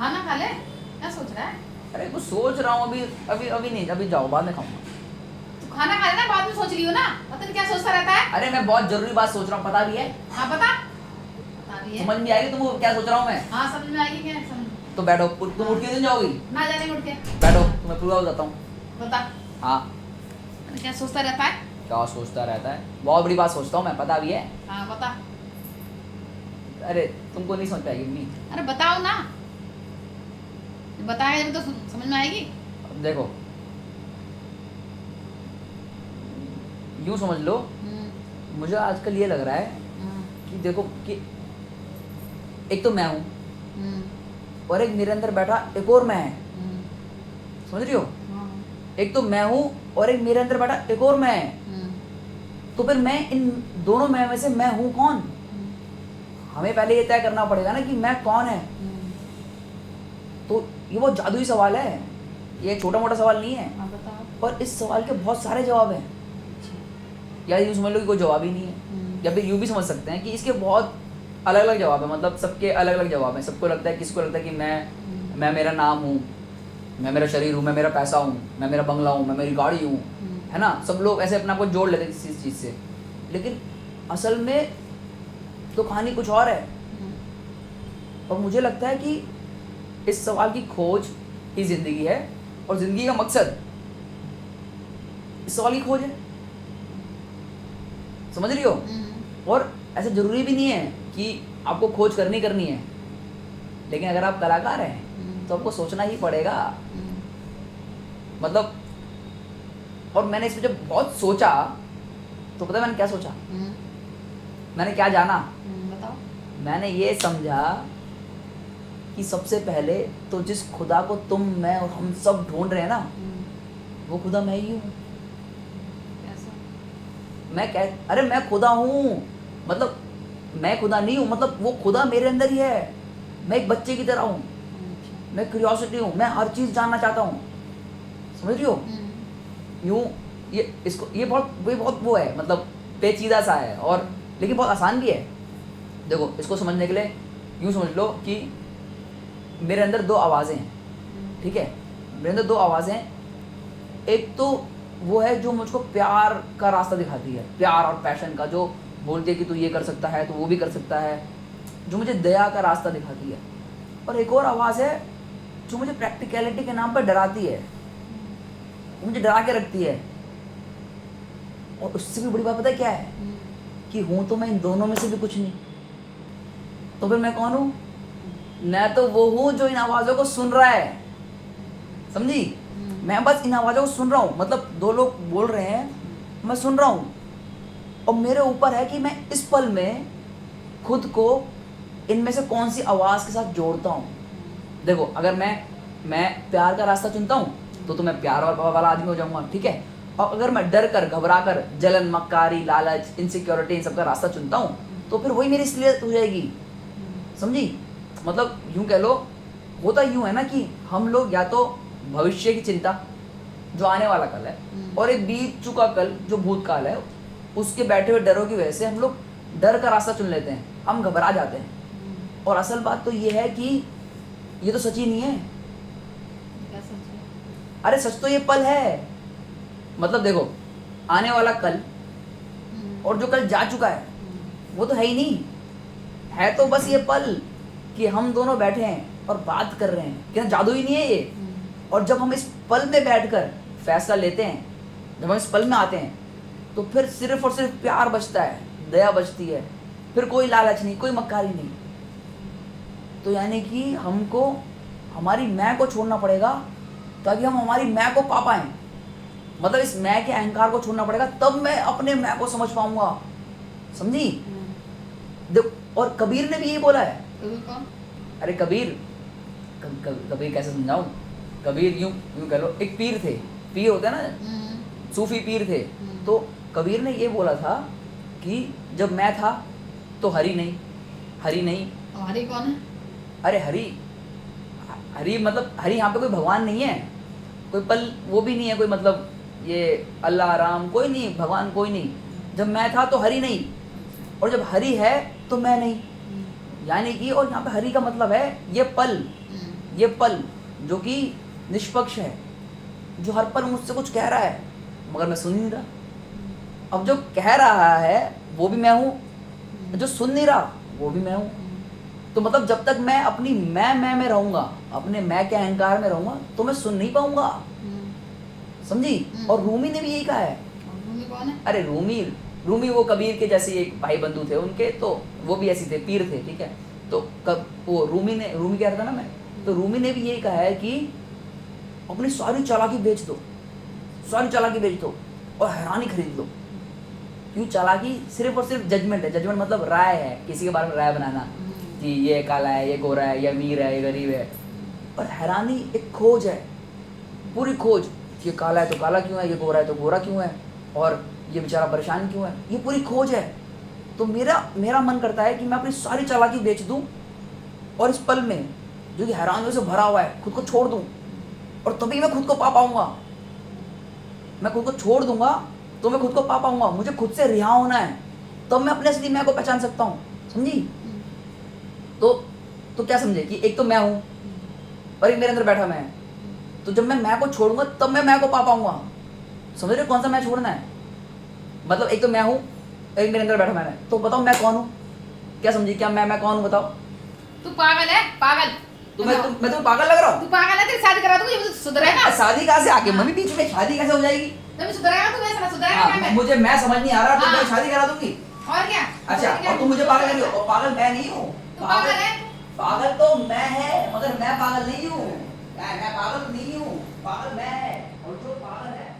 खाना खा ले, क्या सोच रहा है? अरे कुछ सोच रहा हूँ, अभी अभी अभी नहीं, अभी जाओ, बाद में खाऊंगा। तू खाना खा लेना, बाद में सोच रही हो ना, पता नहीं क्या सोचता रहता है। अरे मैं बहुत जरूरी बात सोच रहा हूँ, पता भी है। हाँ पता भी है। समझ में आएगी तुमको क्या सोच रहा हूँ मैं? हाँ समझ में आएगी, क्या समझ। तो बैठो, तुम उठ के नहीं जाओगी? ना जाने उठ के बैठो, तुम्हें पूरा हो जाता हूँ। बता, हाँ। क्या सोचता रहता है? क्या सोचता रहता है? बहुत बड़ी बात सोचता हूँ मैं, पता भी है। हाँ बता। अरे तुमको नहीं समझ पाएगी मम्मी। अरे बताओ ना, बताएगा जब तो समझ में आएगी। अब देखो, यूँ समझ लो, मुझे आजकल ये लग रहा है कि देखो कि एक तो मैं हूँ और एक मेरे अंदर बैठा एक और मैं है, समझ रही हो? एक तो मैं हूँ और एक मेरे अंदर बैठा एक और मैं है। तो फिर मैं इन दोनों मैं में से मैं हूँ कौन? हमें पहले ये तय करना पड़ेगा ना कि मैं कौन है। तो ये बहुत जादुई सवाल है, ये छोटा मोटा सवाल नहीं है। और इस सवाल के बहुत सारे जवाब हैं। या यूँ समझ लो कि कोई जवाब ही नहीं है, या फिर यूँ भी समझ सकते हैं कि इसके बहुत अलग अलग जवाब है, मतलब सबके अलग अलग जवाब हैं। सबको लगता है, किसको लगता है कि मैं मेरा नाम हूँ, मैं मेरा शरीर हूँ, मैं मेरा पैसा हूँ, मैं मेरा बंगला हूँ, मैं मेरी गाड़ी हूँ, है ना? सब लोग ऐसे अपने आप को जोड़ लेते हैं किसी चीज़ से, लेकिन असल में तो कहानी कुछ और है। और मुझे लगता है कि इस सवाल की खोज ही ज़िंदगी है, और ज़िंदगी का मकसद इस सवाल की खोज है। समझ रही हो? और ऐसा ज़रूरी भी नहीं है कि आपको खोज करनी है, लेकिन अगर आप कलाकार हैं तो आपको सोचना ही पड़ेगा। मतलब, और मैंने इस पर जब बहुत सोचा तो पता है मैंने क्या सोचा? मैंने क्या जाना? बताओ। मैंने ये समझा कि सबसे पहले तो जिस खुदा को तुम, मैं और हम सब ढूंढ रहे हैं ना, वो खुदा मैं ही हूँ। अरे मैं खुदा हूँ, मतलब मैं खुदा नहीं हूँ, मतलब वो खुदा मेरे अंदर ही है। मैं एक बच्चे की तरह हूँ, मैं क्यूरियोसिटी हूँ, मैं हर चीज़ जानना चाहता हूँ। समझ रही हो? यूँ ये बहुत वो है, मतलब पेचीदा सा है, और लेकिन बहुत आसान भी है। देखो, इसको समझने के लिए यूँ समझ लो कि मेरे अंदर दो आवाज़ें हैं, ठीक है? मेरे अंदर दो आवाज़ें हैं। एक तो वो है जो मुझको प्यार का रास्ता दिखाती है, प्यार और पैशन का, जो बोलती है कि तू ये कर सकता है तो वो भी कर सकता है, जो मुझे दया का रास्ता दिखाती है। और एक और आवाज़ है जो मुझे प्रैक्टिकलिटी के नाम पर डराती है, मुझे डरा के रखती है। और उससे भी बड़ी बात पता है क्या है? कि हूँ तो मैं इन दोनों में से भी कुछ नहीं। तो फिर मैं कौन हूँ? मैं तो वो हूँ जो इन आवाज़ों को सुन रहा है, समझी? मैं बस इन आवाज़ों को सुन रहा हूँ, मतलब दो लोग बोल रहे हैं, मैं सुन रहा हूँ, और मेरे ऊपर है कि मैं इस पल में खुद को इनमें से कौन सी आवाज़ के साथ जोड़ता हूँ। देखो, अगर मैं प्यार का रास्ता चुनता हूँ तो मैं प्यार वाला आदमी हो जाऊँगा, ठीक है? और अगर मैं डर कर, घबरा कर, जलन, मक्कारी, लालच, इनसिक्योरिटी, इन सब का रास्ता चुनता हूँ तो फिर वही मेरी असलियत हो जाएगी, समझी? मतलब यूँ कह लो, होता यूँ है ना कि हम लोग या तो भविष्य की चिंता, जो आने वाला कल है, और एक बीत चुका कल जो भूतकाल है, उसके बैठे हुए डरों की वजह से हम लोग डर का रास्ता चुन लेते हैं, हम घबरा जाते हैं। और असल बात तो ये है कि ये तो सच ही नहीं है। क्या सच है? अरे सच तो ये पल है। मतलब देखो, आने वाला कल और जो कल जा चुका है वो तो है ही नहीं, है तो बस ये पल कि हम दोनों बैठे हैं और बात कर रहे हैं। क्या जादू ही नहीं है ये? और जब हम इस पल में बैठकर फैसला लेते हैं, जब हम इस पल में आते हैं, तो फिर सिर्फ और सिर्फ प्यार बचता है, दया बचती है, फिर कोई लालच नहीं, कोई मक्कारी नहीं। तो यानी कि हमको हमारी मैं को छोड़ना पड़ेगा ताकि हम हमारी मैं को पा पाएं। मतलब इस मैं के अहंकार को छोड़ना पड़ेगा, तब मैं अपने मैं को समझ पाऊंगा, समझी? और कबीर ने भी ये बोला है। कबीर कौन? अरे कबीर, कबीर कैसे समझाऊं? कबीर यूं कह लो, एक पीर थे। पीर होते हैं ना, सूफी पीर थे। तो कबीर ने ये बोला था कि जब मैं था तो हरि नहीं। और हरि कौन है? अरे हरि मतलब हरि यहाँ पे कोई भगवान नहीं है, कोई पल वो भी नहीं है, कोई मतलब ये अल्लाह राम कोई नहीं, भगवान कोई नहीं। जब मैं था तो हरि नहीं, और जब हरि है तो मैं नहीं। यानी कि, और यहाँ पे हरि का मतलब है ये पल, ये पल जो कि निष्पक्ष है, जो हर पल मुझसे कुछ कह रहा है मगर मैं सुन नहीं रहा। अब जो कह रहा है वो भी मैं हूँ, जो सुन नहीं रहा वो भी मैं हूँ। तो मतलब जब तक मैं अपनी मैं में रहूंगा, अपने मैं के अहंकार में रहूंगा, तो मैं सुन नहीं पाऊंगा। समझी? और रूमी ने भी यही कहा है। रूमी कौन है? अरे रूमी वो कबीर के जैसे एक भाई बंधु थे उनके, तो वो भी ऐसे थे, पीर थे, ठीक है। तो कब वो रूमी कह रहा था ना मैं, तो रूमी ने भी यही कहा है कि अपनी सारी चालाकी बेच दो, सारी चालाकी बेच दो और हैरानी खरीद लो। क्यों? चालाकी सिर्फ और सिर्फ जजमेंट है। जजमेंट मतलब राय है, किसी के बारे में राय बनाना कि ये काला है, ये गोरा है, ये अमीर है, ये गरीब है। और हैरानी एक खोज है, पूरी खोज। ये काला है तो काला क्यों है, ये गोरा है तो गोरा क्यों है, और ये बेचारा परेशान क्यों है, ये पूरी खोज है। तो मेरा मन करता है कि मैं अपनी सारी चालाकी बेच दूं और इस पल में जो कि हैरानियों से भरा हुआ है खुद को छोड़ दूं, और तभी मैं खुद को पा पाऊंगा। मैं खुद को छोड़ दूंगा तो मैं खुद को पा पाऊंगा। मुझे खुद से रिहा होना है, तब मैं अपने असली मैं को पहचान सकता हूँ। समझी? तो क्या समझे कि एक तो मैं हूँ और एक मेरे अंदर बैठा मैं है। तो जब मैं को छोड़ूंगा तब मैं को पा पाऊंगा। समझ रहे कौन सा मैं छोड़ना है? मतलब एक तो मैं हूँ, एक मेरे अंदर बैठा मैं है। तो बताओ मैं कौन हूँ? क्या समझी? क्या मैं कौन हूँ? बताओ। तू पागल है, पागल। तो मैं तुम्हें पागल लग रहा हूँ? तू पागल है, तेरी शादी करा दूंगी, मुझे सुधरेगा? शादी कहाँ से आके मम्मी बीच में शादी कैसे हो जाएगी? तभी सुधरेगा तू, वैसा सुधरेगा क्या? मुझे मैं समझ नहीं आ रहा, तो मैं शादी करा दूंगी। और क्या? अच्छा, और तुम मुझे पागल कह रही हो? और पागल मैं नहीं हूँ। तू पागल है? पागल तो मैं है, मगर मैं पागल नहीं हूँ। मैं पागल नहीं हूँ, पागल मैं है, और जो पागल है